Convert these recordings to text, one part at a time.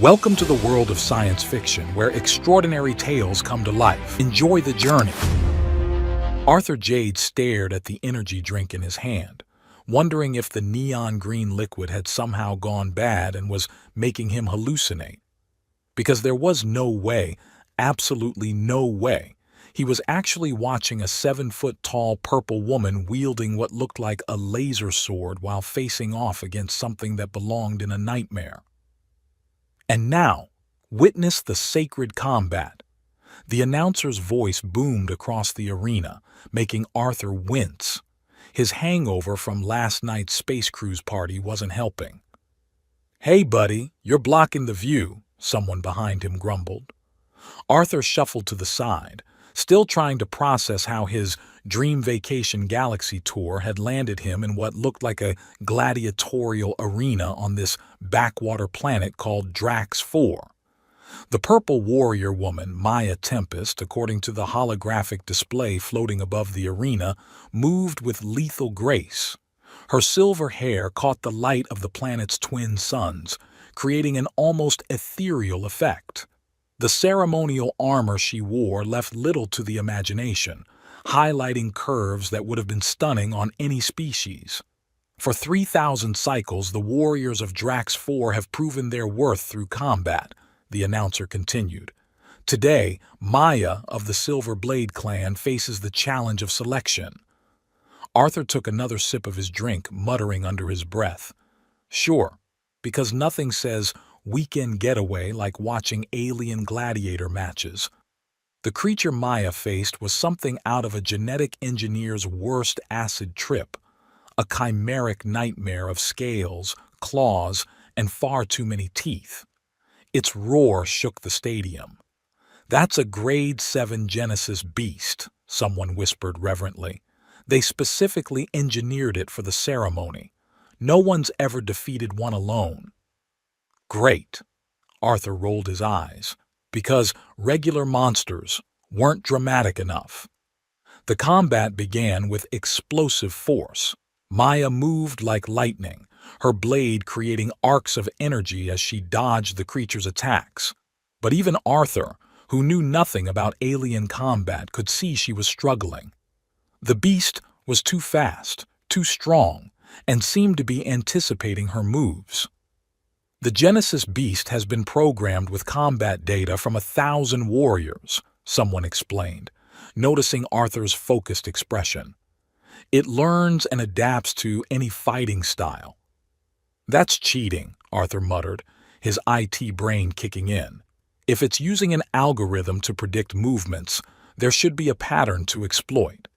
Welcome to the world of science fiction, where extraordinary tales come to life. Enjoy the journey. Arthur Jade stared at the energy drink in his hand, wondering if the neon green liquid had somehow gone bad and was making him hallucinate. Because there was no way, absolutely no way, he was actually watching a 7-foot-tall purple woman wielding what looked like a laser sword while facing off against something that belonged in a nightmare. And now, witness the sacred combat. The announcer's voice boomed across the arena, making Arthur wince. His hangover from last night's space cruise party wasn't helping. "Hey, buddy, you're blocking the view," someone behind him grumbled. Arthur shuffled to the side, still trying to process how his dream vacation galaxy tour had landed him in what looked like a gladiatorial arena on this backwater planet called Drax 4. The purple warrior woman, Maya Tempest, according to the holographic display floating above the arena, moved with lethal grace. Her silver hair caught the light of the planet's twin suns, creating an almost ethereal effect. The ceremonial armor she wore left little to the imagination, highlighting curves that would have been stunning on any species. For 3,000 cycles, the warriors of Drax 4 have proven their worth through combat, the announcer continued. Today, Maya of the Silver Blade clan faces the challenge of selection. Arthur took another sip of his drink, muttering under his breath. Sure, because nothing says weekend getaway like watching alien gladiator matches. The creature Maya faced was something out of a genetic engineer's worst acid trip, a chimeric nightmare of scales, claws, and far too many teeth. Its roar shook the stadium. "That's a Grade 7 Genesis beast," someone whispered reverently. "They specifically engineered it for the ceremony. No one's ever defeated one alone." "Great," Arthur rolled his eyes, "because regular monsters weren't dramatic enough." The combat began with explosive force. Maya moved like lightning, her blade creating arcs of energy as she dodged the creature's attacks. But even Arthur, who knew nothing about alien combat, could see she was struggling. The beast was too fast, too strong, and seemed to be anticipating her moves. "The Genesis beast has been programmed with combat data from 1,000 warriors," someone explained, noticing Arthur's focused expression. "It learns and adapts to any fighting style." "That's cheating," Arthur muttered, his IT brain kicking in. "If it's using an algorithm to predict movements, there should be a pattern to exploit."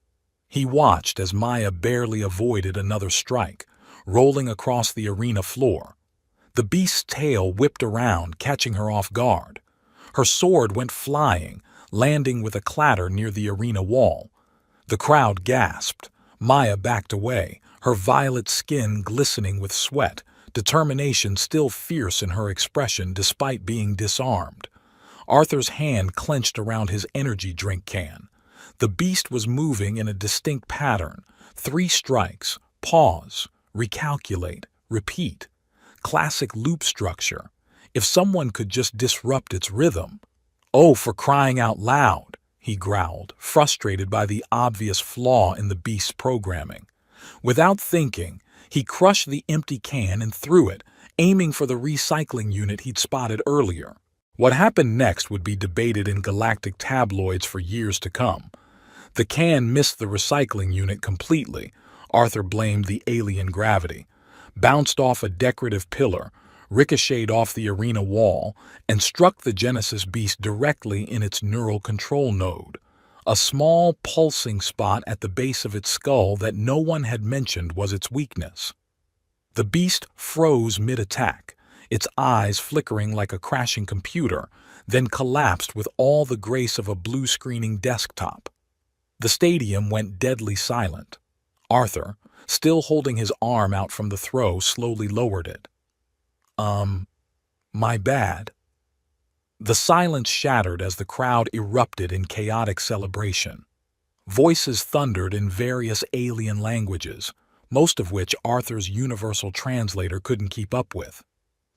He watched as Maya barely avoided another strike, rolling across the arena floor. The beast's tail whipped around, catching her off guard. Her sword went flying, landing with a clatter near the arena wall. The crowd gasped. Maya backed away, her violet skin glistening with sweat, determination still fierce in her expression despite being disarmed. Arthur's hand clenched around his energy drink can. The beast was moving in a distinct pattern. 3 strikes, pause, recalculate, repeat. Classic loop structure. If someone could just disrupt its rhythm. "Oh, for crying out loud," he growled, frustrated by the obvious flaw in the beast's programming. Without thinking, he crushed the empty can and threw it, aiming for the recycling unit he'd spotted earlier. What happened next would be debated in Galactic tabloids for years to come. The can missed the recycling unit completely. Arthur blamed the alien gravity. Bounced off a decorative pillar, ricocheted off the arena wall, and struck the Genesis beast directly in its neural control node, a small pulsing spot at the base of its skull that no one had mentioned was its weakness. The beast froze mid-attack, its eyes flickering like a crashing computer, then collapsed with all the grace of a blue-screening desktop. The stadium went deadly silent. Arthur, still holding his arm out from the throw, slowly lowered it. My bad." The silence shattered as the crowd erupted in chaotic celebration. Voices thundered in various alien languages, most of which Arthur's universal translator couldn't keep up with.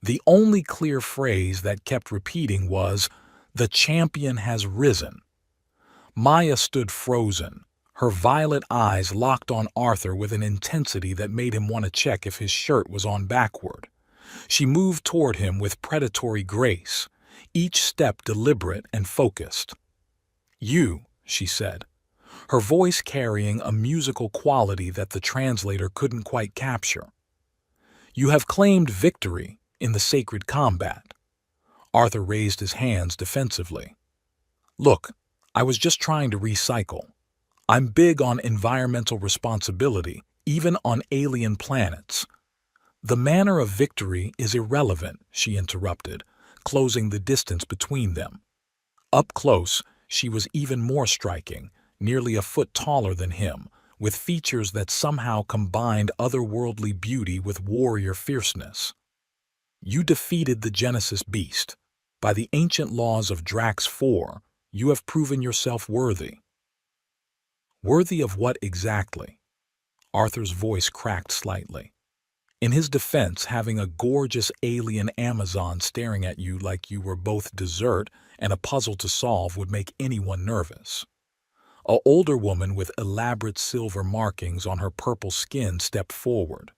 The only clear phrase that kept repeating was, "The champion has risen." Maya stood frozen, her violet eyes locked on Arthur with an intensity that made him want to check if his shirt was on backward. She moved toward him with predatory grace, each step deliberate and focused. "You," she said, her voice carrying a musical quality that the translator couldn't quite capture. "You have claimed victory in the sacred combat." Arthur raised his hands defensively. "Look, I was just trying to recycle. I'm big on environmental responsibility, even on alien planets." "The manner of victory is irrelevant," she interrupted, closing the distance between them. Up close, she was even more striking, nearly a foot taller than him, with features that somehow combined otherworldly beauty with warrior fierceness. "You defeated the Genesis beast. By the ancient laws of Drax 4, you have proven yourself worthy." "Worthy of what exactly?" Arthur's voice cracked slightly. "In his defense, having a gorgeous alien Amazon staring at you like you were both dessert and a puzzle to solve would make anyone nervous." An older woman with elaborate silver markings on her purple skin stepped forward.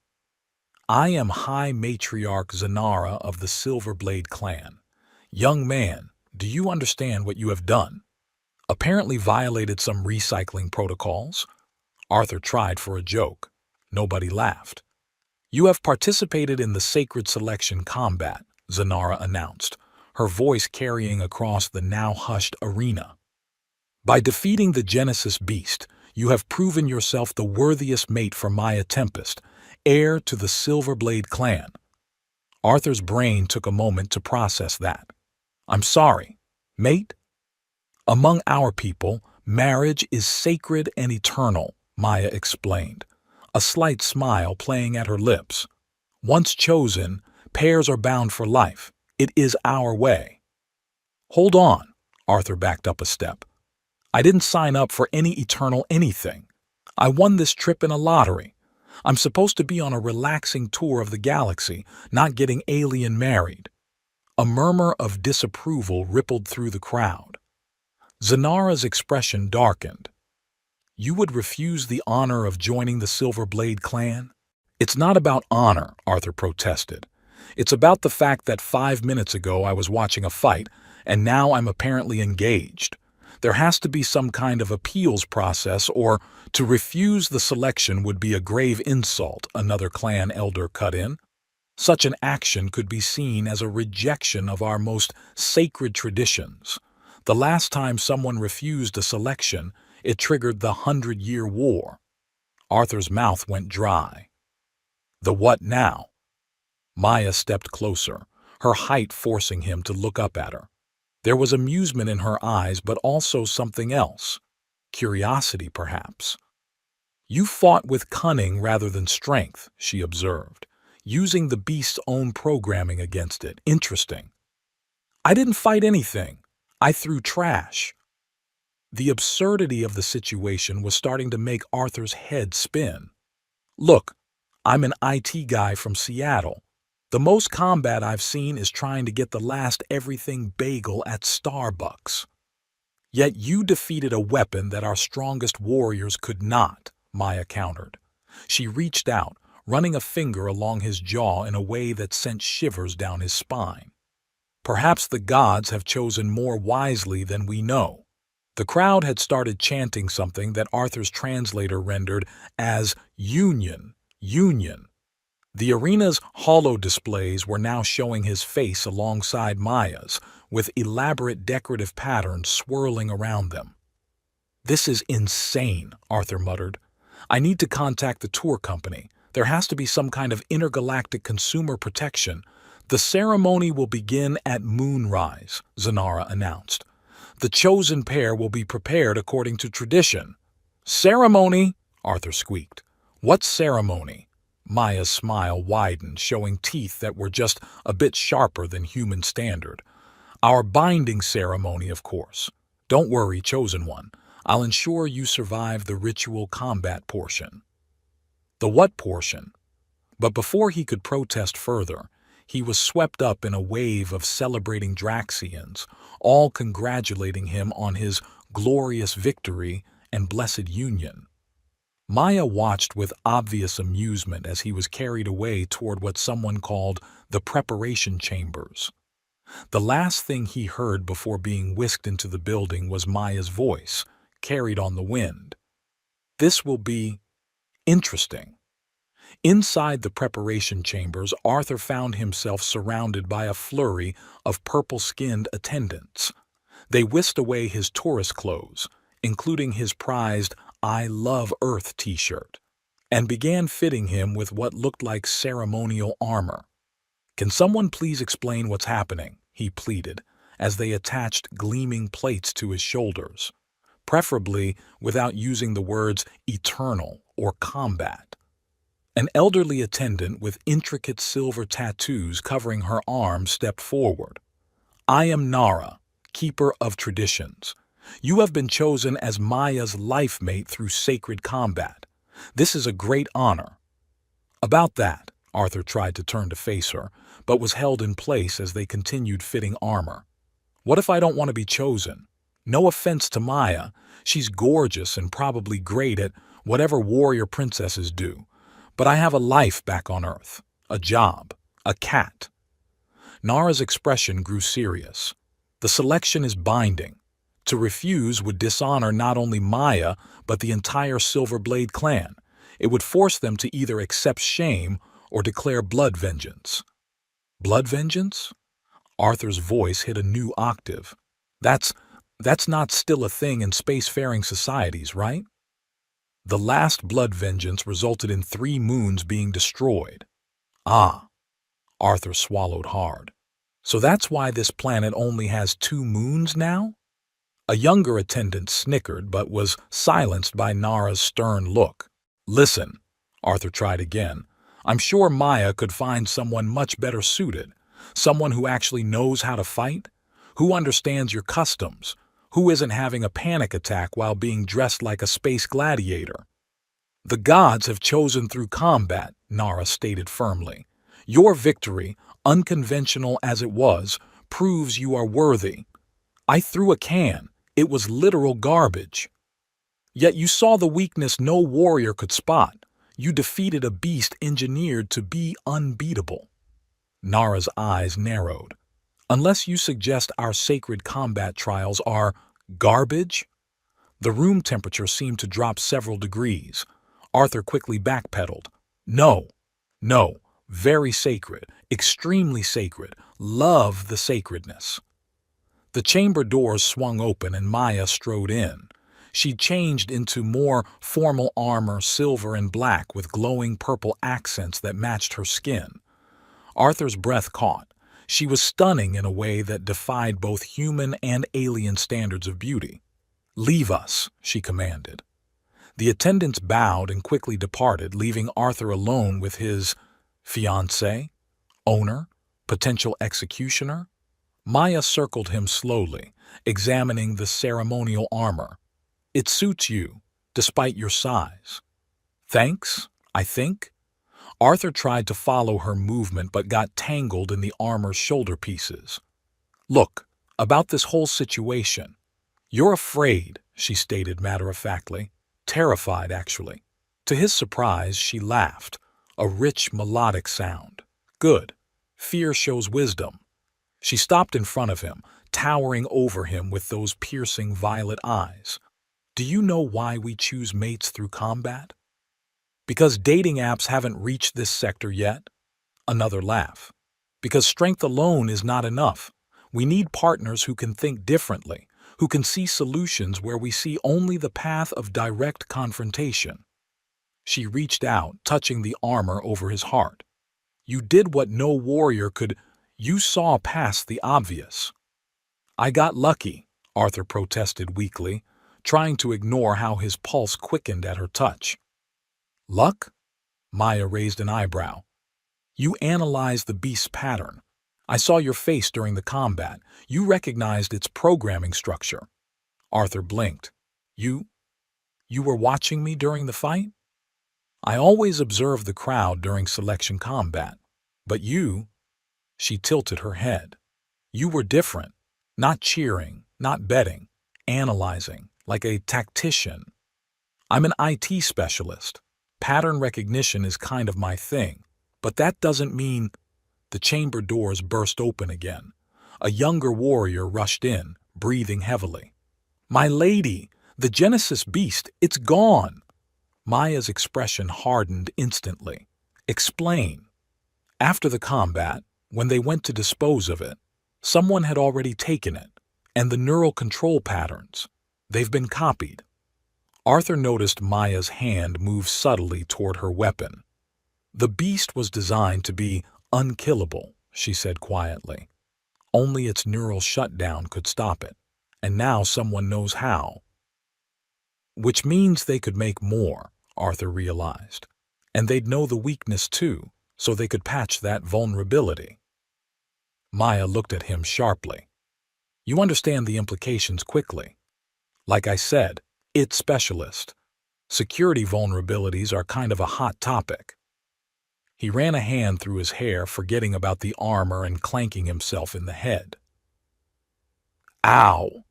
"I am High Matriarch Zanara of the Silverblade clan. Young man, do you understand what you have done? Apparently violated some recycling protocols?" Arthur tried for a joke. Nobody laughed. "You have participated in the Sacred Selection combat," Zanara announced, her voice carrying across the now hushed arena. "By defeating the Genesis beast, you have proven yourself the worthiest mate for Maya Tempest, heir to the Silverblade clan." Arthur's brain took a moment to process that. "I'm sorry, mate?" "Among our people, marriage is sacred and eternal," Maya explained, a slight smile playing at her lips. "Once chosen, pairs are bound for life. It is our way." "Hold on," Arthur backed up a step. "I didn't sign up for any eternal anything. I won this trip in a lottery. I'm supposed to be on a relaxing tour of the galaxy, not getting alien married." A murmur of disapproval rippled through the crowd. Zanara's expression darkened. "You would refuse the honor of joining the Silverblade clan?" "It's not about honor," Arthur protested. "It's about the fact that 5 minutes ago I was watching a fight, and now I'm apparently engaged. There has to be some kind of appeals process, or to refuse the selection would be a grave insult," another clan elder cut in. "Such an action could be seen as a rejection of our most sacred traditions. The last time someone refused a selection, it triggered the 100-Year War." Arthur's mouth went dry. "The what now?" Maya stepped closer, her height forcing him to look up at her. There was amusement in her eyes, but also something else. Curiosity, perhaps. "You fought with cunning rather than strength," she observed, using the beast's own programming against it. "Interesting." "I didn't fight anything. I threw trash." The absurdity of the situation was starting to make Arthur's head spin. "Look, I'm an IT guy from Seattle. The most combat I've seen is trying to get the last everything bagel at Starbucks." "Yet you defeated a weapon that our strongest warriors could not," Maya countered. She reached out, running a finger along his jaw in a way that sent shivers down his spine. "Perhaps the gods have chosen more wisely than we know." The crowd had started chanting something that Arthur's translator rendered as "Union, Union." The arena's holo displays were now showing his face alongside Maya's, with elaborate decorative patterns swirling around them. "This is insane," Arthur muttered. "I need to contact the tour company. There has to be some kind of intergalactic consumer protection." "The ceremony will begin at moonrise," Zanara announced. "The chosen pair will be prepared according to tradition." "Ceremony?" Arthur squeaked. "What ceremony?" Maya's smile widened, showing teeth that were just a bit sharper than human standard. "Our binding ceremony, of course. Don't worry, chosen one. I'll ensure you survive the ritual combat portion." "The what portion?" But before he could protest further, He was swept up in a wave of celebrating Draxians, all congratulating him on his glorious victory and blessed union. Maya watched with obvious amusement as he was carried away toward what someone called the preparation chambers. The last thing he heard before being whisked into the building was Maya's voice, carried on the wind. This will be interesting. Inside the preparation chambers, Arthur found himself surrounded by a flurry of purple-skinned attendants. They whisked away his tourist clothes, including his prized "I Love Earth" t-shirt, and began fitting him with what looked like ceremonial armor. "Can someone please explain what's happening?" he pleaded, as they attached gleaming plates to his shoulders, preferably without using the words eternal or combat. An elderly attendant with intricate silver tattoos covering her arms stepped forward. "I am Nara, keeper of traditions. You have been chosen as Maya's life mate through sacred combat. This is a great honor." "About that," Arthur tried to turn to face her, but was held in place as they continued fitting armor. "What if I don't want to be chosen? No offense to Maya, she's gorgeous and probably great at whatever warrior princesses do. But I have a life back on Earth, a job, a cat." Nara's expression grew serious. "The selection is binding. To refuse would dishonor not only Maya, but the entire Silverblade clan. It would force them to either accept shame or declare blood vengeance." "Blood vengeance?" Arthur's voice hit a new octave. That's not still a thing in spacefaring societies, right?" "The last blood vengeance resulted in 3 moons being destroyed." "Ah." Arthur swallowed hard. "So that's why this planet only has 2 moons now?" A younger attendant snickered but was silenced by Nara's stern look. "Listen," Arthur tried again. "I'm sure Maya could find someone much better suited. Someone who actually knows how to fight, who understands your customs, who isn't having a panic attack while being dressed like a space gladiator." "The gods have chosen through combat," Nara stated firmly. "Your victory, unconventional as it was, proves you are worthy. I threw a can. It was literal garbage. Yet you saw the weakness no warrior could spot. You defeated a beast engineered to be unbeatable." Nara's eyes narrowed. "Unless you suggest our sacred combat trials are garbage?" The room temperature seemed to drop several degrees. Arthur quickly backpedaled. "No, no, very sacred, extremely sacred. Love the sacredness." The chamber doors swung open and Maya strode in. She changed into more formal armor, silver and black, with glowing purple accents that matched her skin. Arthur's breath caught. She was stunning in a way that defied both human and alien standards of beauty. "Leave us," she commanded. The attendants bowed and quickly departed, leaving Arthur alone with his fiancé, owner, potential executioner. Maya circled him slowly, examining the ceremonial armor. "It suits you, despite your size." "Thanks, I think." Arthur tried to follow her movement but got tangled in the armor's shoulder pieces. "Look, about this whole situation. You're afraid," she stated matter-of-factly. "Terrified, actually." To his surprise, she laughed, a rich, melodic sound. "Good. Fear shows wisdom." She stopped in front of him, towering over him with those piercing violet eyes. "Do you know why we choose mates through combat?" "Because dating apps haven't reached this sector yet." Another laugh. "Because strength alone is not enough. We need partners who can think differently, who can see solutions where we see only the path of direct confrontation." She reached out, touching the armor over his heart. "You did what no warrior could. You saw past the obvious." "I got lucky," Arthur protested weakly, trying to ignore how his pulse quickened at her touch. "Luck?" Maya raised an eyebrow. "You analyzed the beast's pattern. I saw your face during the combat. You recognized its programming structure." Arthur blinked. You were watching me during the fight?" "I always observe the crowd during selection combat. But you She tilted her head. You were different. Not cheering, not betting, analyzing, like a tactician. I'm an IT specialist. Pattern recognition is kind of my thing. But that doesn't mean... The chamber doors burst open again. A younger warrior rushed in, breathing heavily. My lady, the Genesis beast, it's gone. Maya's expression hardened instantly. Explain. After the combat, when they went to dispose of it, someone had already taken it, and the neural control patterns, they've been copied. Arthur noticed Maya's hand move subtly toward her weapon. The beast was designed to be unkillable, she said quietly. Only its neural shutdown could stop it, and now someone knows how. Which means they could make more, Arthur realized. And they'd know the weakness too, so they could patch that vulnerability. Maya looked at him sharply. You understand the implications quickly. Like I said, it's specialist. Security vulnerabilities are kind of a hot topic. He ran a hand through his hair, forgetting about the armor and clanking himself in the head. Ow!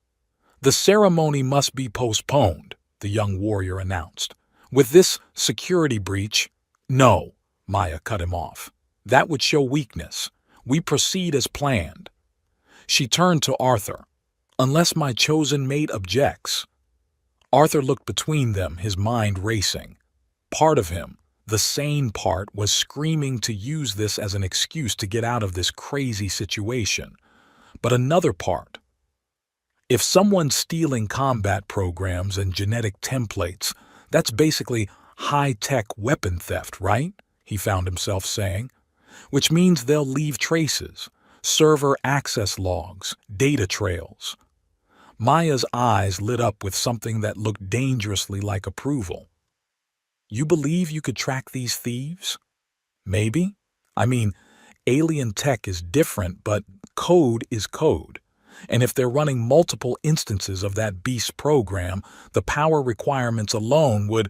The ceremony must be postponed, the young warrior announced. With this security breach... No, Maya cut him off. That would show weakness. We proceed as planned. She turned to Arthur. Unless my chosen mate objects. Arthur looked between them, his mind racing. Part of him, the sane part, was screaming to use this as an excuse to get out of this crazy situation. But another part... If someone's stealing combat programs and genetic templates, that's basically high-tech weapon theft, right? He found himself saying. Which means they'll leave traces, server access logs, data trails. Maya's eyes lit up with something that looked dangerously like approval. You believe you could track these thieves? Maybe. I mean, alien tech is different, but code is code. And if they're running multiple instances of that beast program, the power requirements alone would...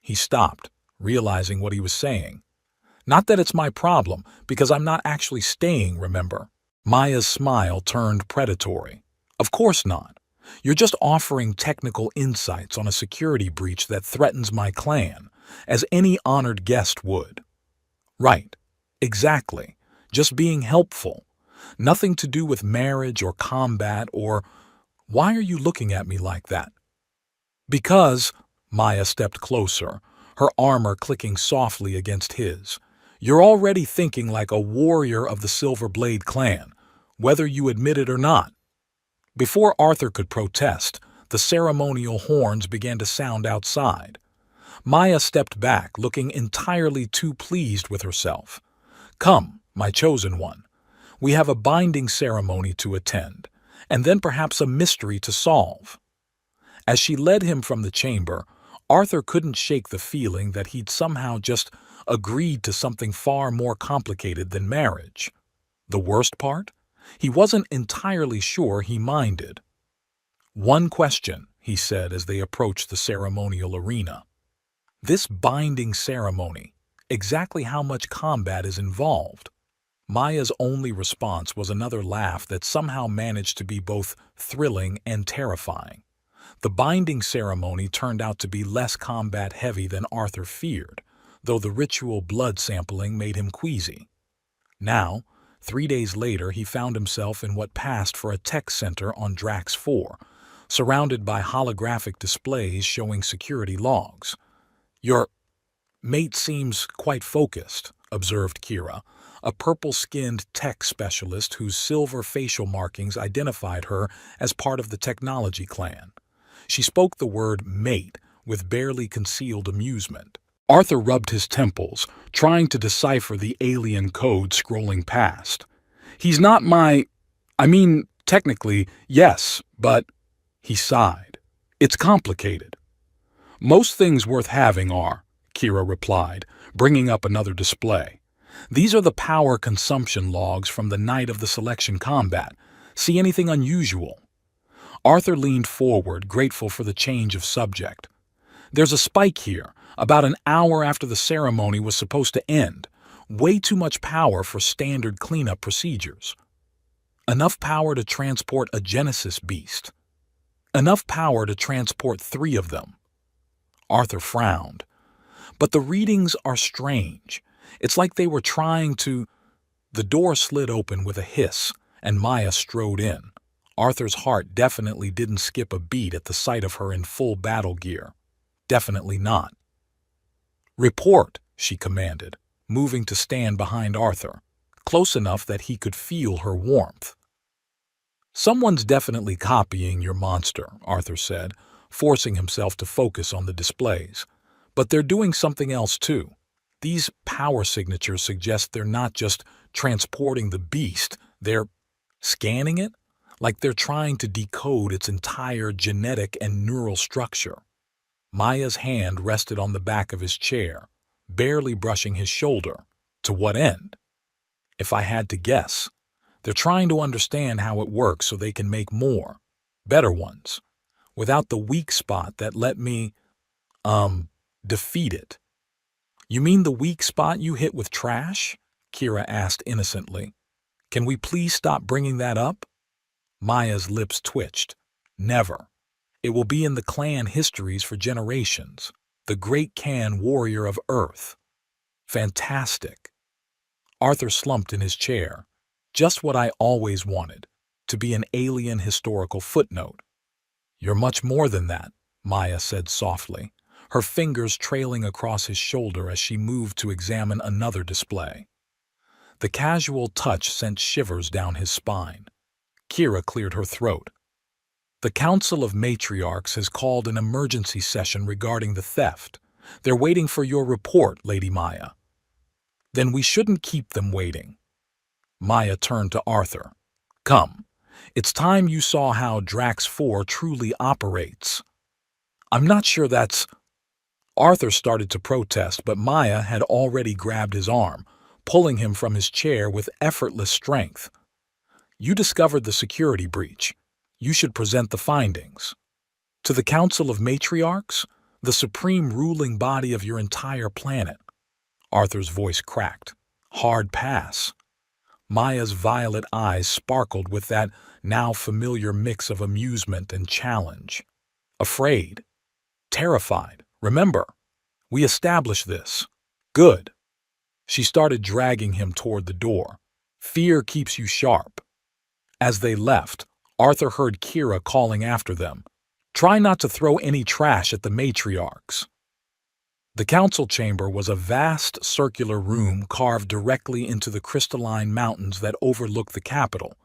He stopped, realizing what he was saying. Not that it's my problem, because I'm not actually staying, remember? Maya's smile turned predatory. Of course not. You're just offering technical insights on a security breach that threatens my clan, as any honored guest would. Right. Exactly. Just being helpful. Nothing to do with marriage or combat or... Why are you looking at me like that? Because... Maya stepped closer, her armor clicking softly against his. You're already thinking like a warrior of the Silver Blade clan, whether you admit it or not. Before Arthur could protest, the ceremonial horns began to sound outside. Maya stepped back, looking entirely too pleased with herself. Come, my chosen one. We have a binding ceremony to attend, and then perhaps a mystery to solve. As she led him from the chamber, Arthur couldn't shake the feeling that he'd somehow just agreed to something far more complicated than marriage. The worst part? He wasn't entirely sure he minded. One question, he said as they approached the ceremonial arena. This binding ceremony, exactly how much combat is involved? Maya's only response was another laugh that somehow managed to be both thrilling and terrifying. The binding ceremony turned out to be less combat-heavy than Arthur feared, though the ritual blood sampling made him queasy. Now, 3 days later, he found himself in what passed for a tech center on Drax 4, surrounded by holographic displays showing security logs. Your mate seems quite focused, observed Kira, a purple-skinned tech specialist whose silver facial markings identified her as part of the technology clan. She spoke the word mate with barely concealed amusement. Arthur rubbed his temples, trying to decipher the alien code scrolling past. He's not technically, yes, but... He sighed. It's complicated. Most things worth having are, Kira replied, bringing up another display. These are the power consumption logs from the night of the selection combat. See anything unusual? Arthur leaned forward, grateful for the change of subject. There's a spike here, about an hour after the ceremony was supposed to end. Way too much power for standard cleanup procedures. Enough power to transport a Genesis beast. Enough power to transport 3 of them. Arthur frowned. But the readings are strange. It's like they were trying to... The door slid open with a hiss, and Maya strode in. Arthur's heart definitely didn't skip a beat at the sight of her in full battle gear. Definitely not. "Report," she commanded, moving to stand behind Arthur, close enough that he could feel her warmth. "Someone's definitely copying your monster," Arthur said, forcing himself to focus on the displays. "But they're doing something else too. These power signatures suggest they're not just transporting the beast, they're scanning it, like they're trying to decode its entire genetic and neural structure." Maya's hand rested on the back of his chair, barely brushing his shoulder. To what end? "If I had to guess, they're trying to understand how it works so they can make more, better ones, without the weak spot that let me, defeat it." "You mean the weak spot you hit with trash?" Kira asked innocently. "Can we please stop bringing that up?" Maya's lips twitched. "Never. It will be in the clan histories for generations. The great Khan warrior of Earth." "Fantastic." Arthur slumped in his chair. "Just what I always wanted, to be an alien historical footnote." "You're much more than that," Maya said softly, her fingers trailing across his shoulder as she moved to examine another display. The casual touch sent shivers down his spine. Kira cleared her throat. "The Council of Matriarchs has called an emergency session regarding the theft. They're waiting for your report, Lady Maya." "Then we shouldn't keep them waiting." Maya turned to Arthur. "Come, it's time you saw how Drax 4 truly operates." "I'm not sure that's..." Arthur started to protest, but Maya had already grabbed his arm, pulling him from his chair with effortless strength. "You discovered the security breach. You should present the findings. To the Council of Matriarchs, the supreme ruling body of your entire planet." Arthur's voice cracked. "Hard pass." Maya's violet eyes sparkled with that now familiar mix of amusement and challenge. "Afraid. Terrified. Remember, we established this. Good." She started dragging him toward the door. "Fear keeps you sharp." As they left, Arthur heard Kira calling after them. "Try not to throw any trash at the matriarchs." The council chamber was a vast circular room carved directly into the crystalline mountains that overlook the capital.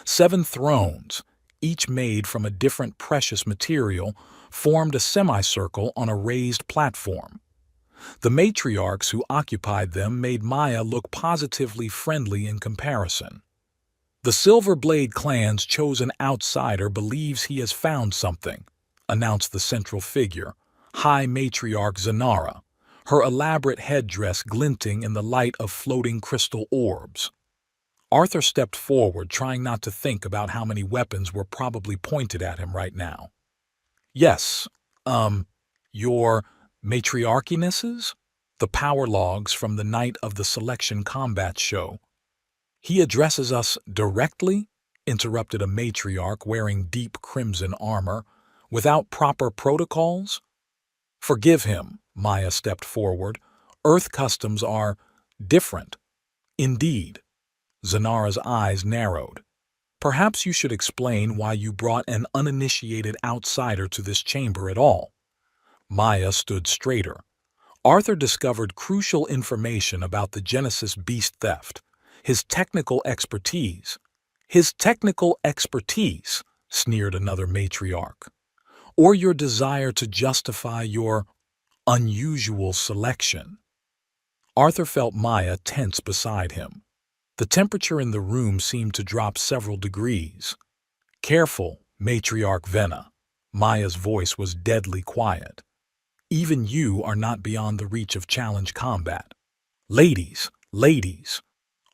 7 thrones, each made from a different precious material, formed a semicircle on a raised platform. The matriarchs who occupied them made Maya look positively friendly in comparison. "The Silver Blade clan's chosen outsider believes he has found something," announced the central figure, High Matriarch Zanara, her elaborate headdress glinting in the light of floating crystal orbs. Arthur stepped forward, trying not to think about how many weapons were probably pointed at him right now. "Yes, your matriarchinesses?" "The power logs from the night of the selection combat show." "He addresses us directly?" interrupted a matriarch wearing deep crimson armor. "Without proper protocols?" "Forgive him," Maya stepped forward. "Earth customs are different." "Indeed." Zanara's eyes narrowed. "Perhaps you should explain why you brought an uninitiated outsider to this chamber at all." Maya stood straighter. Arthur discovered crucial information about the Genesis beast theft. His technical expertise. "His technical expertise," sneered another matriarch. "Or your desire to justify your unusual selection." Arthur felt Maya tense beside him. The temperature in the room seemed to drop several degrees. "Careful, Matriarch Vena." Maya's voice was deadly quiet. "Even you are not beyond the reach of challenge combat." "Ladies, ladies."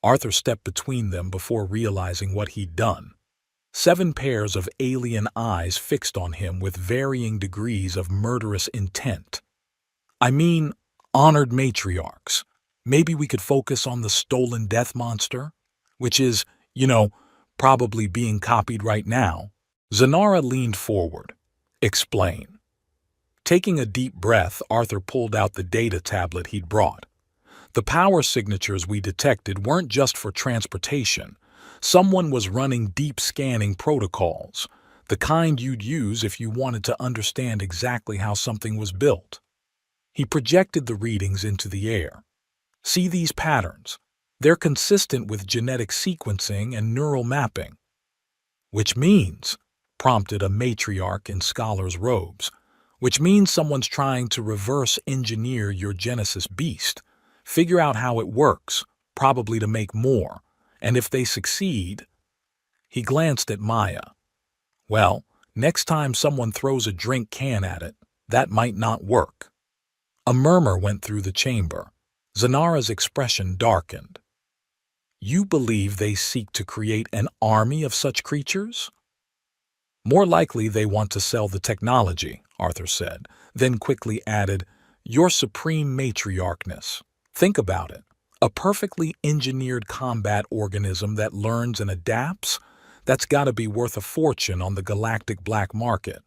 Arthur stepped between them before realizing what he'd done. 7 pairs of alien eyes fixed on him with varying degrees of murderous intent. "I mean, honored matriarchs, Maybe we could focus on the stolen death monster, which is, you know, probably being copied right now." Zanara leaned forward. "Explain." Taking a deep breath, Arthur pulled out the data tablet he'd brought. The power signatures we detected weren't just for transportation. Someone was running deep scanning protocols, the kind you'd use if you wanted to understand exactly how something was built. He projected the readings into the air. "See these patterns? They're consistent with genetic sequencing and neural mapping." "Which means," prompted a matriarch in scholar's robes, "which means someone's trying to reverse engineer your Genesis beast, figure out how it works, probably to make more, and if they succeed—" He glanced at Maya. "Well, next time someone throws a drink can at it, that might not work." A murmur went through the chamber. Zanara's expression darkened. "You believe they seek to create an army of such creatures?" "More likely they want to sell the technology," Arthur said, then quickly added, "Your supreme matriarchness. Think about it. A perfectly engineered combat organism that learns and adapts? That's gotta be worth a fortune on the galactic black market."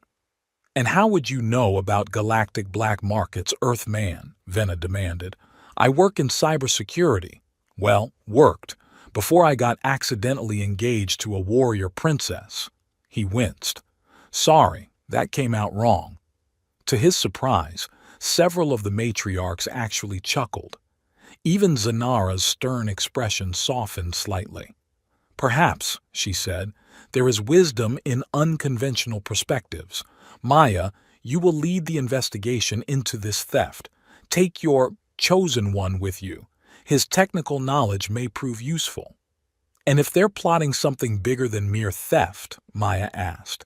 "And how would you know about galactic black markets, Earthman?" Venna demanded. "I work in cybersecurity. Well, worked, before I got accidentally engaged to a warrior princess." He winced. "Sorry, that came out wrong." To his surprise, several of the matriarchs actually chuckled. Even Zanara's stern expression softened slightly. "Perhaps," she said, "there is wisdom in unconventional perspectives. Maya, you will lead the investigation into this theft. Take your chosen one with you. His technical knowledge may prove useful." "And if they're plotting something bigger than mere theft," Maya asked,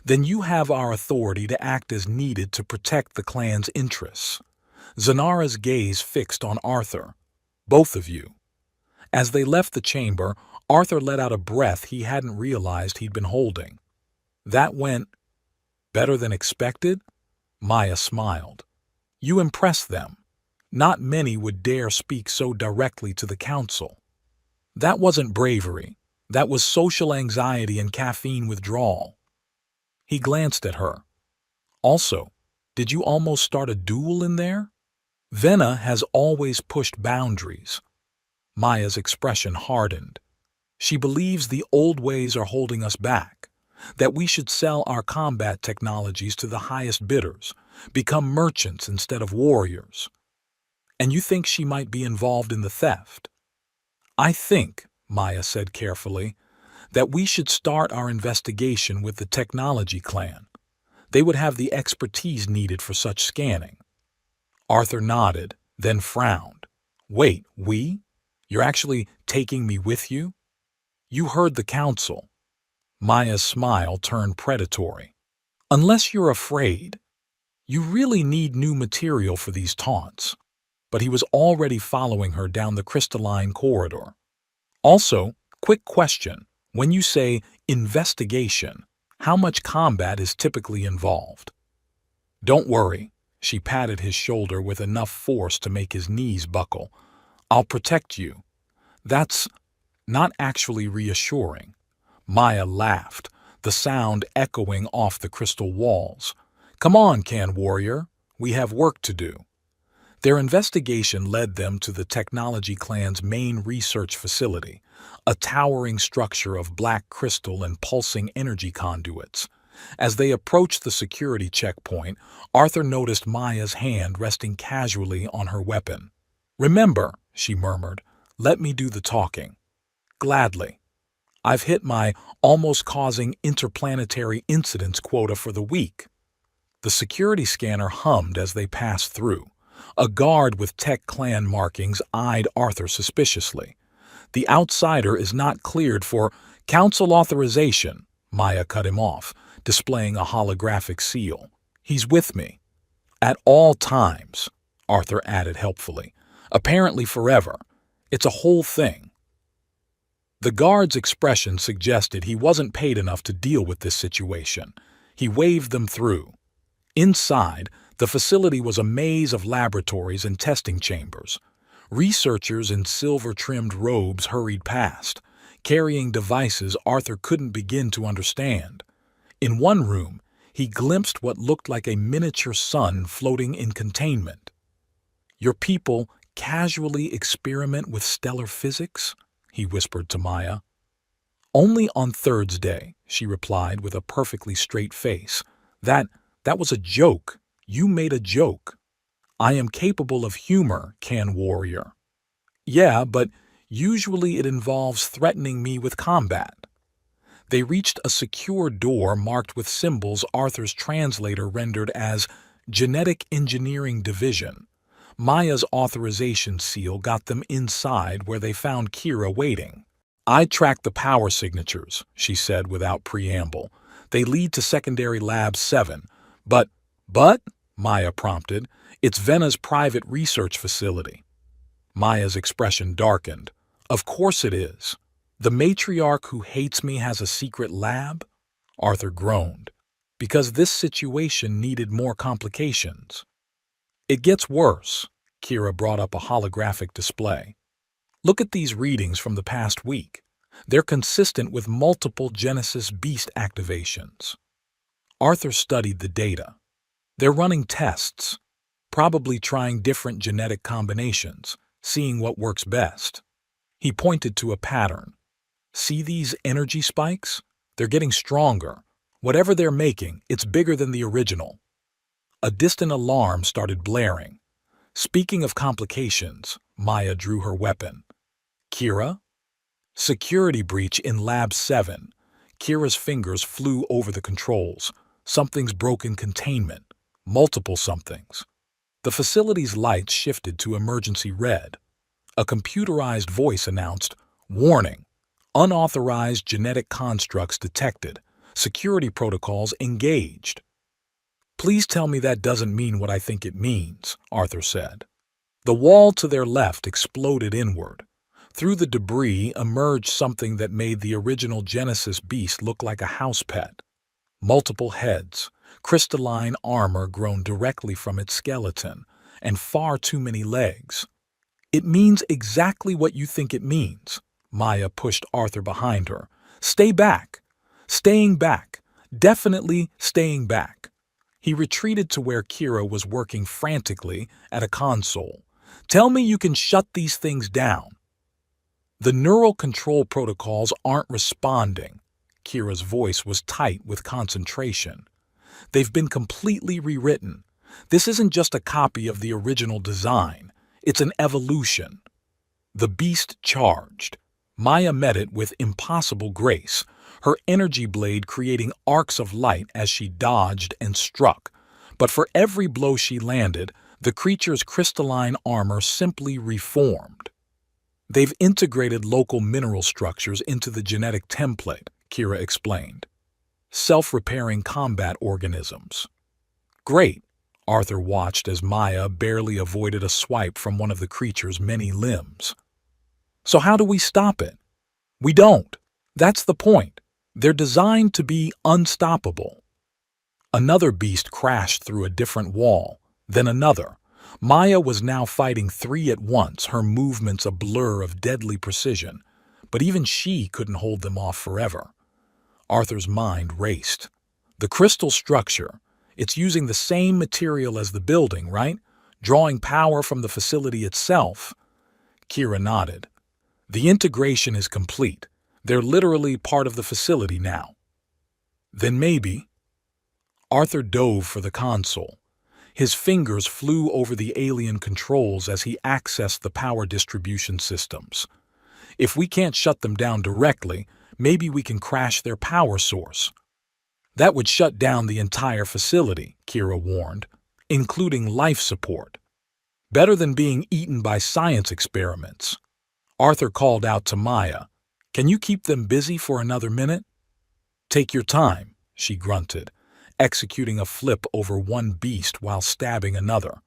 "then you have our authority to act as needed to protect the clan's interests." Zanara's gaze fixed on Arthur. "Both of you." As they left the chamber, Arthur let out a breath he hadn't realized he'd been holding. "That went better than expected?" Maya smiled. "You impressed them. Not many would dare speak so directly to the council." "That wasn't bravery. That was social anxiety and caffeine withdrawal." He glanced at her. "Also, did you almost start a duel in there?" "Venna has always pushed boundaries." Maya's expression hardened. "She believes the old ways are holding us back, that we should sell our combat technologies to the highest bidders, become merchants instead of warriors." "And you think she might be involved in the theft?" "I think," Maya said carefully, "that we should start our investigation with the technology clan. They would have the expertise needed for such scanning." Arthur nodded, then frowned. "Wait, we? You're actually taking me with you?" "You heard the council." Maya's smile turned predatory. "Unless you're afraid. You really need new material for these taunts." But he was already following her down the crystalline corridor. "Also, quick question. When you say investigation, how much combat is typically involved?" "Don't worry." She patted his shoulder with enough force to make his knees buckle. "I'll protect you." "That's not actually reassuring." Maya laughed, the sound echoing off the crystal walls. "Come on, Can Warrior. We have work to do." Their investigation led them to the technology clan's main research facility, a towering structure of black crystal and pulsing energy conduits. As they approached the security checkpoint, Arthur noticed Maya's hand resting casually on her weapon. "Remember," she murmured, "let me do the talking." "Gladly. I've hit my almost causing interplanetary incidents quota for the week." The security scanner hummed as they passed through. A guard with Tech Clan markings eyed Arthur suspiciously. "The outsider is not cleared for council authorization," Maya cut him off, displaying a holographic seal. "He's with me." "At all times," Arthur added helpfully. "Apparently forever. It's a whole thing." The guard's expression suggested he wasn't paid enough to deal with this situation. He waved them through. Inside, the facility was a maze of laboratories and testing chambers. Researchers in silver-trimmed robes hurried past, carrying devices Arthur couldn't begin to understand. In one room, he glimpsed what looked like a miniature sun floating in containment. "Your people casually experiment with stellar physics?" he whispered to Maya. "Only on Thursday," she replied with a perfectly straight face. That was a joke. You made a joke." "I am capable of humor, Can Warrior." "Yeah, but usually it involves threatening me with combat." They reached a secure door marked with symbols Arthur's translator rendered as Genetic Engineering Division. Maya's authorization seal got them inside, where they found Kira waiting. "I tracked the power signatures," she said without preamble. "They lead to Secondary Lab 7. But, Maya prompted, "it's Vena's private research facility." Maya's expression darkened. "Of course it is. The matriarch who hates me has a secret lab?" Arthur groaned. "Because this situation needed more complications." "It gets worse." Kira brought up a holographic display. "Look at these readings from the past week. They're consistent with multiple Genesis Beast activations." Arthur studied the data. "They're running tests, probably trying different genetic combinations, seeing what works best." He pointed to a pattern. "See these energy spikes? They're getting stronger. Whatever they're making, it's bigger than the original." A distant alarm started blaring. Speaking of complications, Maya drew her weapon. "Kira?" "Security breach in Lab 7. Kira's fingers flew over the controls. "Something's broken containment. Multiple somethings." The facility's lights shifted to emergency red. A computerized voice announced, "Warning! Unauthorized genetic constructs detected. Security protocols engaged." "Please tell me that doesn't mean what I think it means," Arthur said. The wall to their left exploded inward. Through the debris emerged something that made the original Genesis beast look like a house pet. Multiple heads, crystalline armor grown directly from its skeleton, and far too many legs. "It means exactly what you think it means." Maya pushed Arthur behind her. "Stay back. Staying back. Definitely staying back." He retreated to where Kira was working frantically at a console. "Tell me you can shut these things down." "The neural control protocols aren't responding." Kira's voice was tight with concentration. "They've been completely rewritten. This isn't just a copy of the original design. It's an evolution." The beast charged. Maya met it with impossible grace, her energy blade creating arcs of light as she dodged and struck. But for every blow she landed, the creature's crystalline armor simply reformed. "They've integrated local mineral structures into the genetic template," Kira explained. "Self-repairing combat organisms." "Great." Arthur watched as Maya barely avoided a swipe from one of the creature's many limbs. "So how do we stop it?" "We don't. That's the point. They're designed to be unstoppable." Another beast crashed through a different wall, then another. Maya was now fighting 3 at once, her movements a blur of deadly precision. But even she couldn't hold them off forever. Arthur's mind raced. "The crystal structure, it's using the same material as the building, right? Drawing power from the facility itself." Kira nodded. "The integration is complete. They're literally part of the facility now." "Then maybe." Arthur dove for the console. His fingers flew over the alien controls as he accessed the power distribution systems. "If we can't shut them down directly, maybe we can crash their power source." "That would shut down the entire facility," Kira warned, "including life support. Better than being eaten by science experiments." Arthur called out to Maya, "Can you keep them busy for another minute?" "Take your time," she grunted, executing a flip over one beast while stabbing another.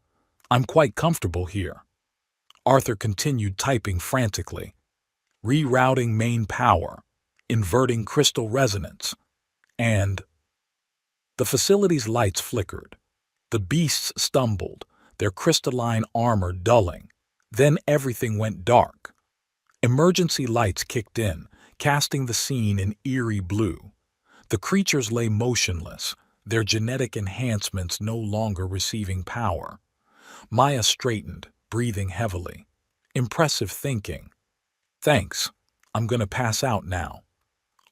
"I'm quite comfortable here." Arthur continued typing frantically. "Rerouting main power, inverting crystal resonance, and—" The facility's lights flickered. The beasts stumbled, their crystalline armor dulling. Then everything went dark. Emergency lights kicked in, casting the scene in eerie blue. The creatures lay motionless, their genetic enhancements no longer receiving power. Maya straightened, breathing heavily. Impressive thinking. Thanks. I'm gonna pass out now.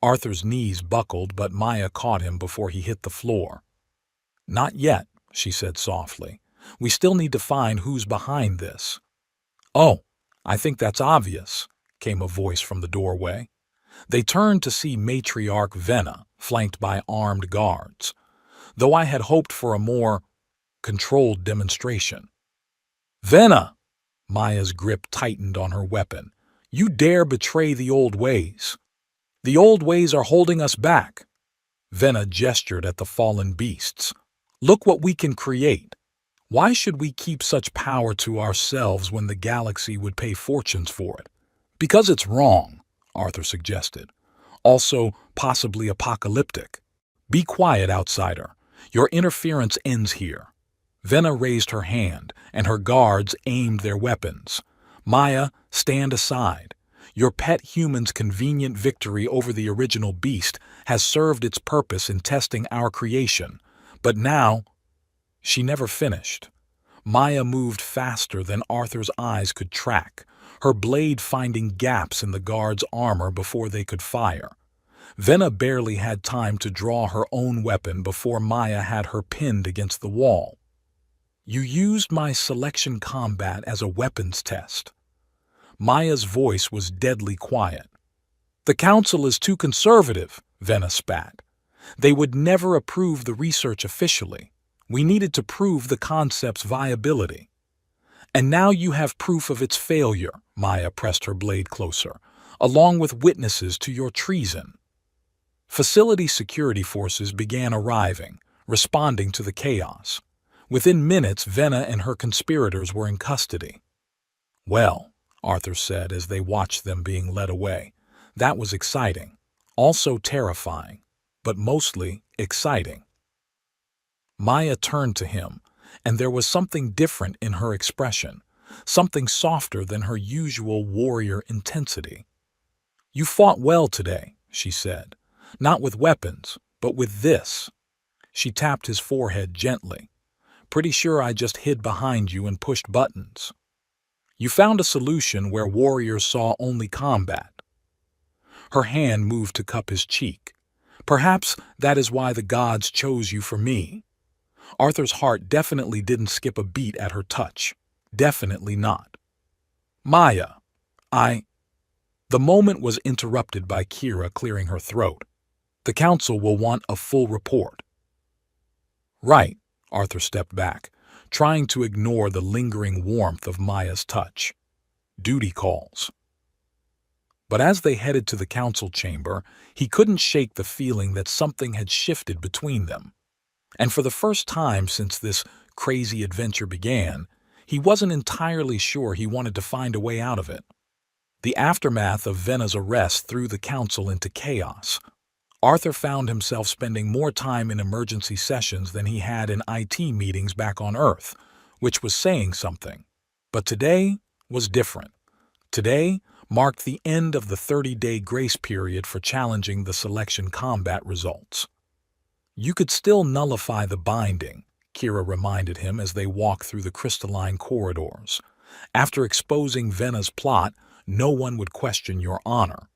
Arthur's knees buckled, but Maya caught him before he hit the floor. Not yet, she said softly. We still need to find who's behind this. Oh, I think that's obvious, came a voice from the doorway. They turned to see matriarch Venna, flanked by armed guards, though I had hoped for a more controlled demonstration. Venna! Maya's grip tightened on her weapon. You dare betray the old ways. The old ways are holding us back. Venna gestured at the fallen beasts. Look what we can create. Why should we keep such power to ourselves when the galaxy would pay fortunes for it? Because it's wrong, Arthur suggested. Also, possibly apocalyptic. Be quiet, outsider. Your interference ends here. Venna raised her hand, and her guards aimed their weapons. Maya, stand aside. Your pet human's convenient victory over the original beast has served its purpose in testing our creation. But now, she never finished. Maya moved faster than Arthur's eyes could track, her blade finding gaps in the guards' armor before they could fire. Venna barely had time to draw her own weapon before Maya had her pinned against the wall. You used my selection combat as a weapons test. Maya's voice was deadly quiet. The council is too conservative, Venna spat. They would never approve the research officially. We needed to prove the concept's viability. And now you have proof of its failure, Maya pressed her blade closer, along with witnesses to your treason. Facility security forces began arriving, responding to the chaos. Within minutes, Venna and her conspirators were in custody. Well, Arthur said as they watched them being led away, that was exciting, also terrifying, but mostly exciting. Maya turned to him, and there was something different in her expression, something softer than her usual warrior intensity. You fought well today, she said, not with weapons, but with this. She tapped his forehead gently. Pretty sure I just hid behind you and pushed buttons. You found a solution where warriors saw only combat. Her hand moved to cup his cheek. Perhaps that is why the gods chose you for me. Arthur's heart definitely didn't skip a beat at her touch. Definitely not. Maya, The moment was interrupted by Kira clearing her throat. The council will want a full report. Right, Arthur stepped back, trying to ignore the lingering warmth of Maya's touch. Duty calls. But as they headed to the council chamber, he couldn't shake the feeling that something had shifted between them. And for the first time since this crazy adventure began, he wasn't entirely sure he wanted to find a way out of it. The aftermath of Venna's arrest threw the council into chaos. Arthur found himself spending more time in emergency sessions than he had in IT meetings back on Earth, which was saying something. But today was different. Today marked the end of the 30-day grace period for challenging the selection combat results. You could still nullify the binding, Kira reminded him as they walked through the crystalline corridors. After exposing Venna's plot, no one would question your honor.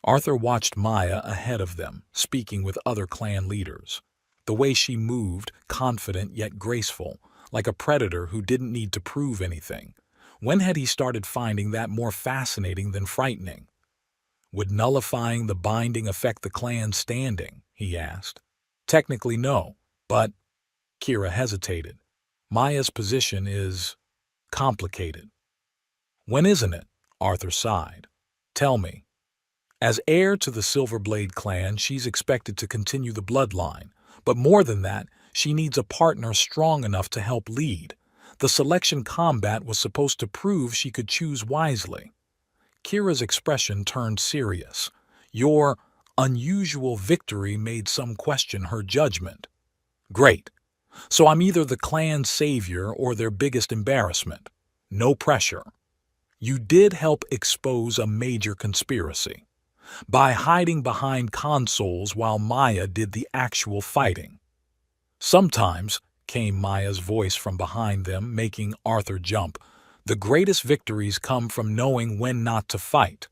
Arthur watched Maya ahead of them, speaking with other clan leaders. The way she moved, confident yet graceful, like a predator who didn't need to prove anything. When had he started finding that more fascinating than frightening? Would nullifying the binding affect the clan's standing? He asked. Technically no, but Kira hesitated. Maya's position is complicated. When isn't it? Arthur sighed. Tell me. As heir to the Silverblade clan, she's expected to continue the bloodline, but more than that, she needs a partner strong enough to help lead. The selection combat was supposed to prove she could choose wisely. Kira's expression turned serious. Your unusual victory made some question her judgment. Great. So I'm either the clan's savior or their biggest embarrassment. No pressure. You did help expose a major conspiracy by hiding behind consoles while Maya did the actual fighting. Sometimes, came Maya's voice from behind them, making Arthur jump, the greatest victories come from knowing when not to fight.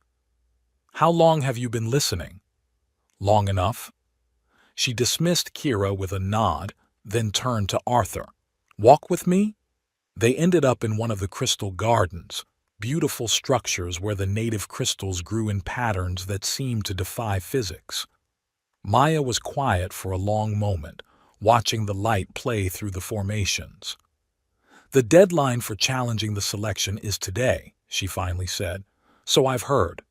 How long have you been listening? Long enough. She dismissed Kira with a nod, then turned to Arthur. Walk with me? They ended up in one of the crystal gardens, beautiful structures where the native crystals grew in patterns that seemed to defy physics. Maya was quiet for a long moment, watching the light play through the formations. The deadline for challenging the selection is today, she finally said. So I've heard.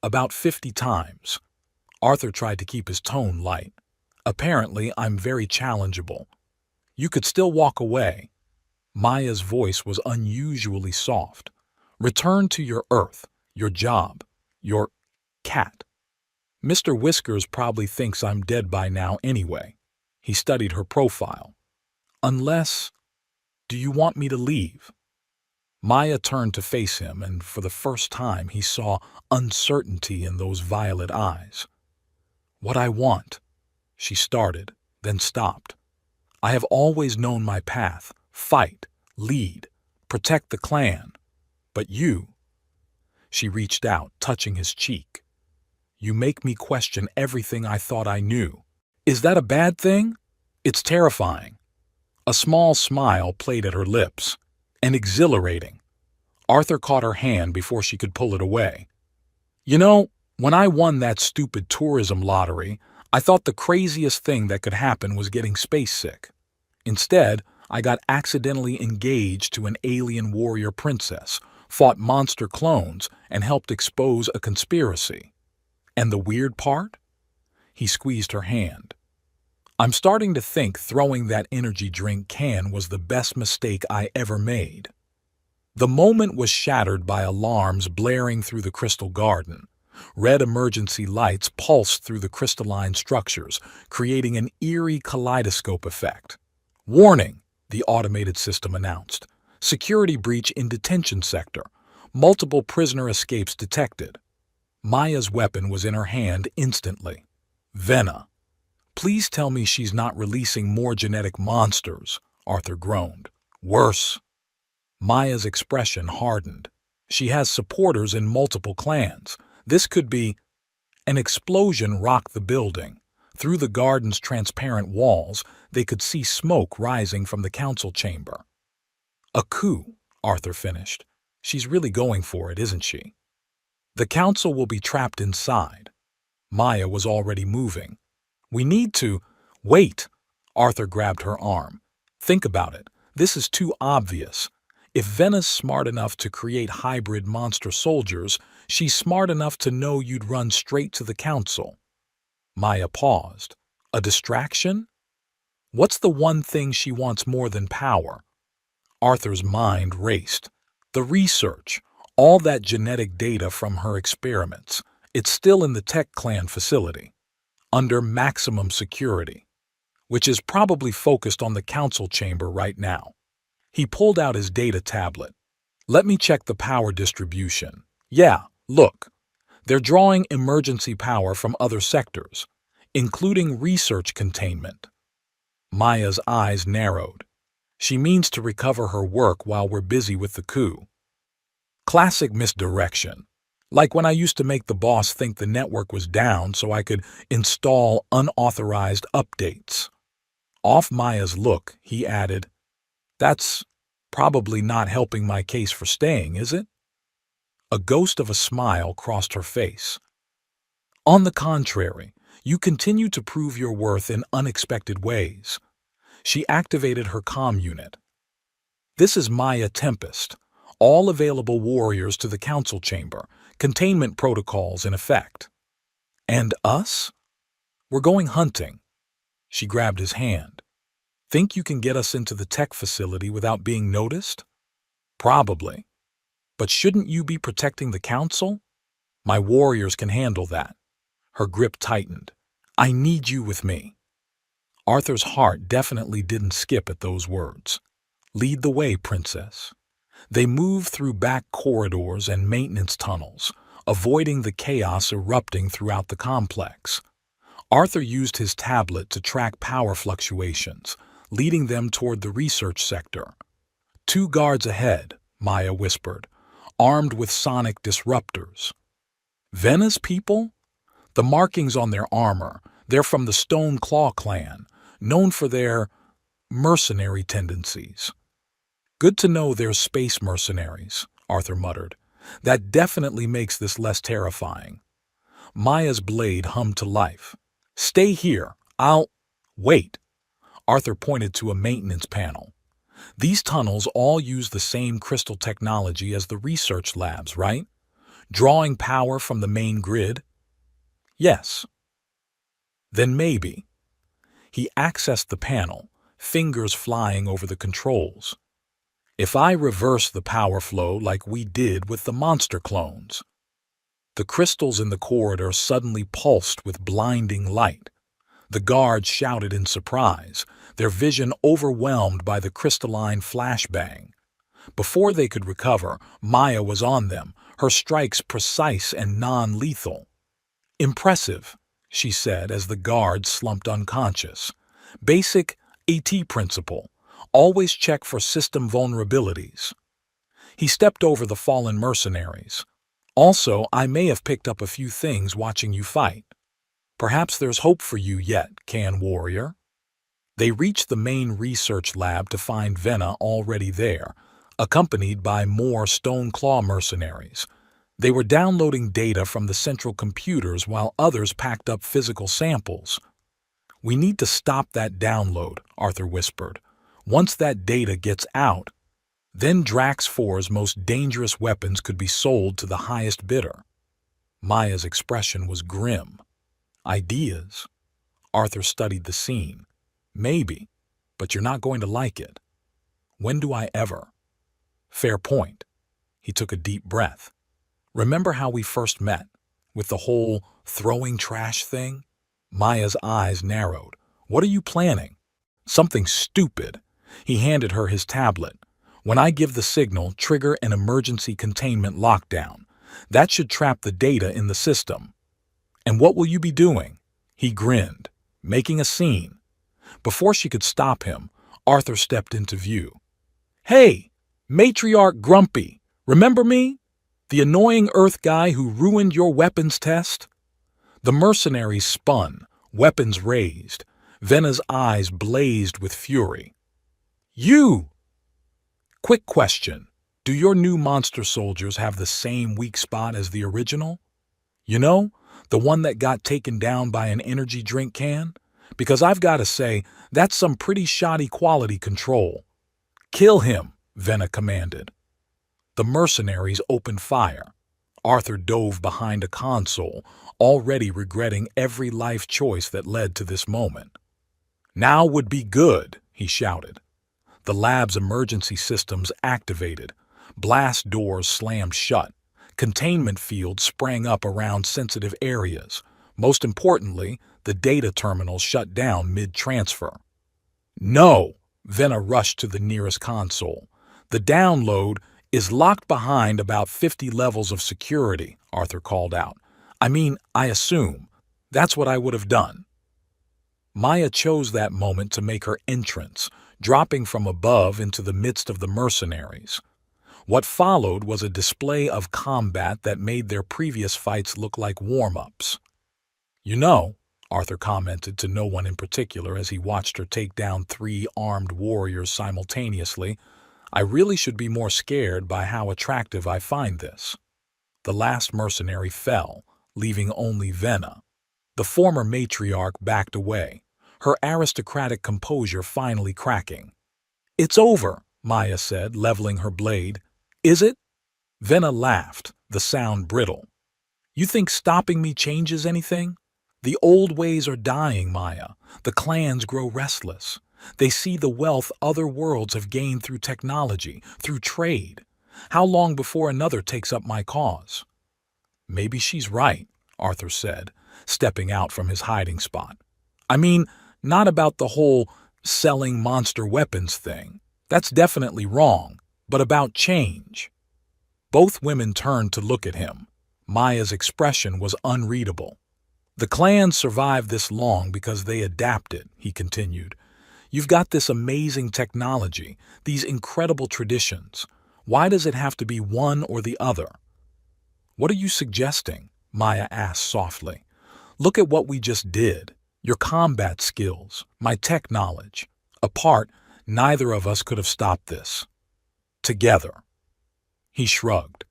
About 50 times. Arthur tried to keep his tone light. Apparently, I'm very challengeable. You could still walk away. Maya's voice was unusually soft. Return to your Earth, your job, your cat. Mr. Whiskers probably thinks I'm dead by now anyway. He studied her profile. Unless, do you want me to leave? Maya turned to face him, and for the first time he saw uncertainty in those violet eyes. What I want, she started, then stopped. I have always known my path, fight, lead, protect the clan. But you, she reached out, touching his cheek. You make me question everything I thought I knew. Is that a bad thing? It's terrifying. A small smile played at her lips, and exhilarating. Arthur caught her hand before she could pull it away. You know, when I won that stupid tourism lottery, I thought the craziest thing that could happen was getting space sick. Instead, I got accidentally engaged to an alien warrior princess, fought monster clones, and helped expose a conspiracy. And the weird part? He squeezed her hand. I'm starting to think throwing that energy drink can was the best mistake I ever made. The moment was shattered by alarms blaring through the crystal garden. Red emergency lights pulsed through the crystalline structures, creating an eerie kaleidoscope effect. Warning, the automated system announced. Security breach in detention sector. Multiple prisoner escapes detected. Maya's weapon was in her hand instantly. Venna. Please tell me she's not releasing more genetic monsters, Arthur groaned. Worse. Maya's expression hardened. She has supporters in multiple clans. This could be... An explosion rocked the building. Through the garden's transparent walls, they could see smoke rising from the council chamber. A coup, Arthur finished. She's really going for it, isn't she? The council will be trapped inside. Maya was already moving. We need to... Wait! Arthur grabbed her arm. Think about it. This is too obvious. If Venna's smart enough to create hybrid monster soldiers, she's smart enough to know you'd run straight to the council. Maya paused. A distraction? What's the one thing she wants more than power? Arthur's mind raced. The research, all that genetic data from her experiments, it's still in the Tech Clan facility, under maximum security, which is probably focused on the council chamber right now. He pulled out his data tablet. Let me check the power distribution. Yeah, look. They're drawing emergency power from other sectors, including research containment. Maya's eyes narrowed. She means to recover her work while we're busy with the coup. Classic misdirection. Like when I used to make the boss think the network was down so I could install unauthorized updates. Off Maya's look, he added, That's probably not helping my case for staying, is it? A ghost of a smile crossed her face. On the contrary, you continue to prove your worth in unexpected ways. She activated her comm unit. This is Maya Tempest. All available warriors to the council chamber. Containment protocols in effect. And us? We're going hunting. She grabbed his hand. Think you can get us into the tech facility without being noticed? Probably. But shouldn't you be protecting the council? My warriors can handle that. Her grip tightened. I need you with me. Arthur's heart definitely didn't skip at those words. Lead the way, princess. They moved through back corridors and maintenance tunnels, avoiding the chaos erupting throughout the complex. Arthur used his tablet to track power fluctuations, leading them toward the research sector. 2 guards ahead, Maya whispered, armed with sonic disruptors. Vena's people? The markings on their armor, they're from the Stone Claw clan, known for their mercenary tendencies. Good to know they're space mercenaries, Arthur muttered. That definitely makes this less terrifying. Maya's blade hummed to life. Stay here. Wait. Arthur pointed to a maintenance panel. These tunnels all use the same crystal technology as the research labs, right? Drawing power from the main grid? Yes. Then maybe. He accessed the panel, fingers flying over the controls. If I reverse the power flow like we did with the monster clones. The crystals in the corridor suddenly pulsed with blinding light. The guards shouted in surprise, their vision overwhelmed by the crystalline flashbang. Before they could recover, Maya was on them, her strikes precise and non-lethal. Impressive, she said as the guards slumped unconscious. Basic AT principle. Always check for system vulnerabilities. He stepped over the fallen mercenaries. Also, I may have picked up a few things watching you fight. Perhaps there's hope for you yet, Can Warrior. They reached the main research lab to find Vena already there, accompanied by more Stone Claw mercenaries. They were downloading data from the central computers while others packed up physical samples. We need to stop that download, Arthur whispered. Once that data gets out, then Drax 4's most dangerous weapons could be sold to the highest bidder. Maya's expression was grim. Ideas? Arthur studied the scene. Maybe, but you're not going to like it. When do I ever? Fair point. He took a deep breath. Remember how we first met, with the whole throwing trash thing? Maya's eyes narrowed. What are you planning? Something stupid. He handed her his tablet. When I give the signal, trigger an emergency containment lockdown. That should trap the data in the system. And what will you be doing? He grinned, making a scene. Before she could stop him, Arthur stepped into view. Hey, Matriarch Grumpy, remember me? The annoying Earth guy who ruined your weapons test? The mercenaries spun, weapons raised. Vena's eyes blazed with fury. You! Quick question. Do your new monster soldiers have the same weak spot as the original? You know, the one that got taken down by an energy drink can? Because I've got to say, that's some pretty shoddy quality control. Kill him, Vena commanded. The mercenaries opened fire. Arthur dove behind a console, already regretting every life choice that led to this moment. Now would be good, he shouted. The lab's emergency systems activated. Blast doors slammed shut. Containment fields sprang up around sensitive areas. Most importantly, the data terminals shut down mid-transfer. No! Vena rushed to the nearest console. The download is locked behind about 50 levels of security, Arthur called out. I assume. That's what I would have done. Maya chose that moment to make her entrance, dropping from above into the midst of the mercenaries. What followed was a display of combat that made their previous fights look like warm-ups. You know, Arthur commented to no one in particular as he watched her take down 3 armed warriors simultaneously, I really should be more scared by how attractive I find this. The last mercenary fell, leaving only Vena. The former matriarch backed away, her aristocratic composure finally cracking. It's over, Maya said, leveling her blade. Is it? Vena laughed, the sound brittle. You think stopping me changes anything? The old ways are dying, Maya. The clans grow restless. They see the wealth other worlds have gained through technology, through trade. How long before another takes up my cause? Maybe she's right, Arthur said, stepping out from his hiding spot. Not about the whole selling monster weapons thing. That's definitely wrong. but about change. Both women turned to look at him. Maya's expression was unreadable. The clans survived this long because they adapted, he continued. You've got this amazing technology, these incredible traditions. Why does it have to be one or the other? What are you suggesting? Maya asked softly. Look at what we just did. Your combat skills, my tech knowledge. Apart, neither of us could have stopped this. Together. He shrugged.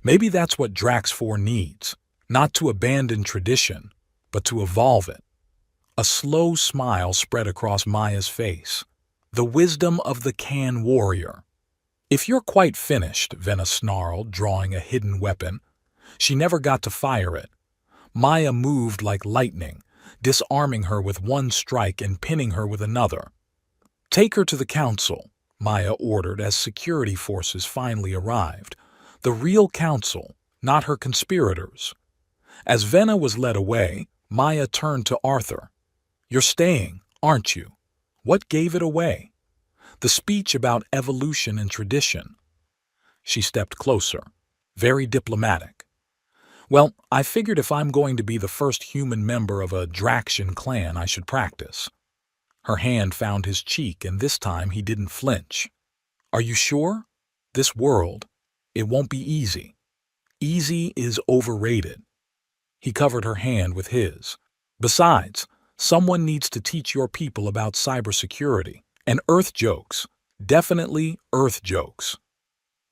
Maybe that's what Drax 4 needs. Not to abandon tradition, but to evolve it. A slow smile spread across Maya's face. The wisdom of the Can warrior. If you're quite finished, Vena snarled, drawing a hidden weapon. She never got to fire it. Maya moved like lightning, disarming her with one strike and pinning her with another. Take her to the council, Maya ordered as security forces finally arrived. The real council, not her conspirators. As Vena was led away, Maya turned to Arthur. You're staying, aren't you? What gave it away? The speech about evolution and tradition. She stepped closer, very diplomatic. Well, I figured if I'm going to be the first human member of a Draxian clan, I should practice. Her hand found his cheek, and this time he didn't flinch. Are you sure? This world, it won't be easy. Easy is overrated. He covered her hand with his. Besides, someone needs to teach your people about cybersecurity and Earth jokes. Definitely Earth jokes.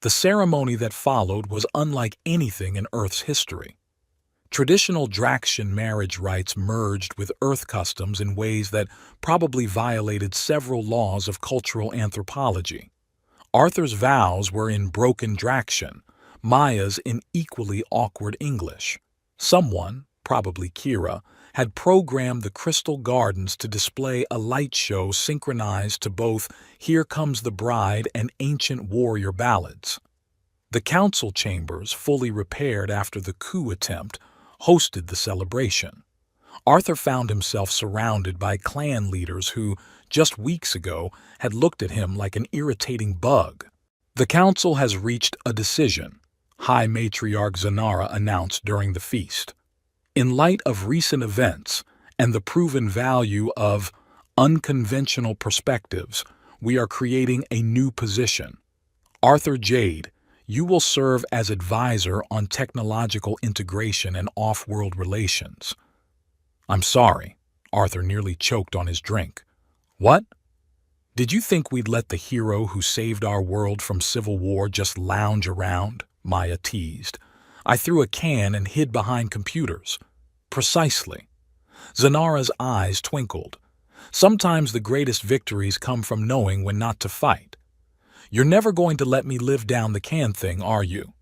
The ceremony that followed was unlike anything in Earth's history. Traditional Draxian marriage rites merged with Earth customs in ways that probably violated several laws of cultural anthropology. Arthur's vows were in broken Draxian, Maya's in equally awkward English. Someone, probably Kira, had programmed the Crystal Gardens to display a light show synchronized to both Here Comes the Bride and Ancient Warrior ballads. The council chambers, fully repaired after the coup attempt, hosted the celebration. Arthur found himself surrounded by clan leaders who, just weeks ago, had looked at him like an irritating bug. The council has reached a decision, High Matriarch Zanara announced during the feast. In light of recent events and the proven value of unconventional perspectives, we are creating a new position. Arthur Jade, you will serve as advisor on technological integration and off-world relations. I'm sorry, Arthur nearly choked on his drink. What? Did you think we'd let the hero who saved our world from civil war just lounge around? Maya teased. I threw a can and hid behind computers. Precisely. Zanara's eyes twinkled. Sometimes the greatest victories come from knowing when not to fight. You're never going to let me live down the can thing, are you?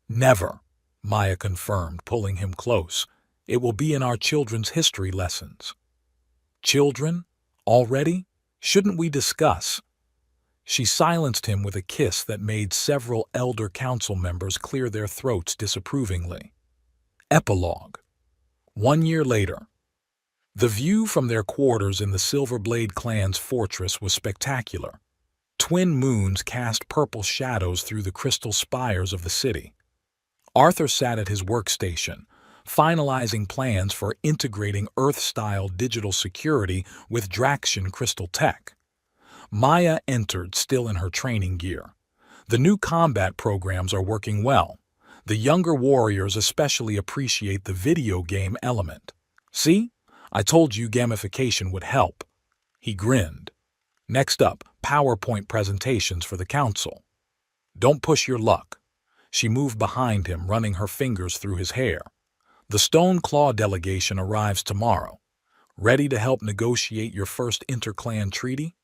Never, Maya confirmed, pulling him close. It will be in our children's history lessons. Children? Already? Shouldn't we discuss? She silenced him with a kiss that made several elder council members clear their throats disapprovingly. Epilogue. 1 year later. The view from their quarters in the Silverblade clan's fortress was spectacular. Twin moons cast purple shadows through the crystal spires of the city. Arthur sat at his workstation, finalizing plans for integrating Earth-style digital security with Draxian crystal tech. Maya entered, still in her training gear. The new combat programs are working well. The younger warriors especially appreciate the video game element. See? I told you gamification would help. He grinned. Next up, PowerPoint presentations for the council. Don't push your luck. She moved behind him, running her fingers through his hair. The Stone Claw delegation arrives tomorrow. Ready to help negotiate your first interclan treaty?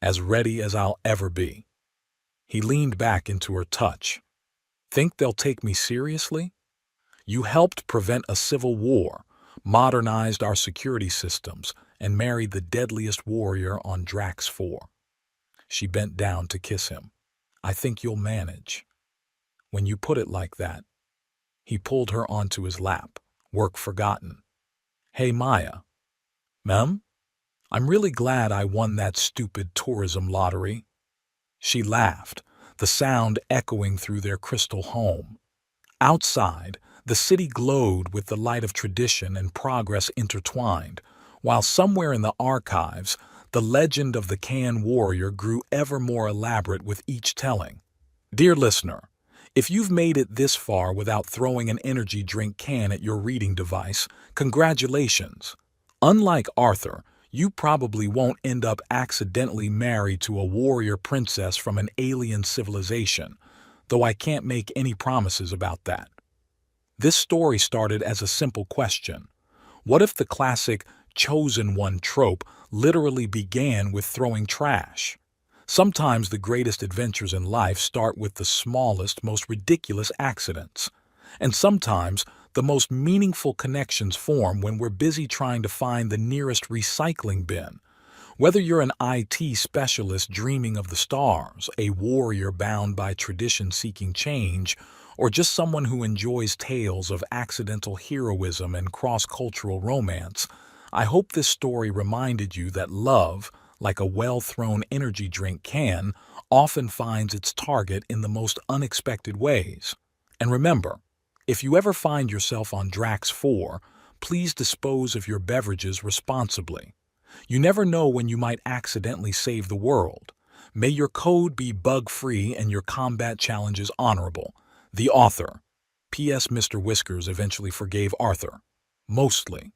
As ready as I'll ever be. He leaned back into her touch. Think they'll take me seriously? You helped prevent a civil war, modernized our security systems, and married the deadliest warrior on Drax 4. She bent down to kiss him. I think you'll manage. When you put it like that. He pulled her onto his lap, work forgotten. Hey, Maya. Ma'am? I'm really glad I won that stupid tourism lottery. She laughed, the sound echoing through their crystal home. Outside, the city glowed with the light of tradition and progress intertwined, while somewhere in the archives, the legend of the Can warrior grew ever more elaborate with each telling. Dear listener, if you've made it this far without throwing an energy drink can at your reading device, congratulations. Unlike Arthur, you probably won't end up accidentally married to a warrior princess from an alien civilization, though I can't make any promises about that. This story started as a simple question. What if the classic chosen one trope literally began with throwing trash? Sometimes the greatest adventures in life start with the smallest, most ridiculous accidents. And sometimes the most meaningful connections form when we're busy trying to find the nearest recycling bin. Whether you're an IT specialist dreaming of the stars, a warrior bound by tradition seeking change, or just someone who enjoys tales of accidental heroism and cross-cultural romance, I hope this story reminded you that love, like a well-thrown energy drink can, often finds its target in the most unexpected ways. And remember, if you ever find yourself on Drax 4, please dispose of your beverages responsibly. You never know when you might accidentally save the world. May your code be bug-free and your combat challenges honorable. The author. P.S. Mr. Whiskers eventually forgave Arthur. Mostly.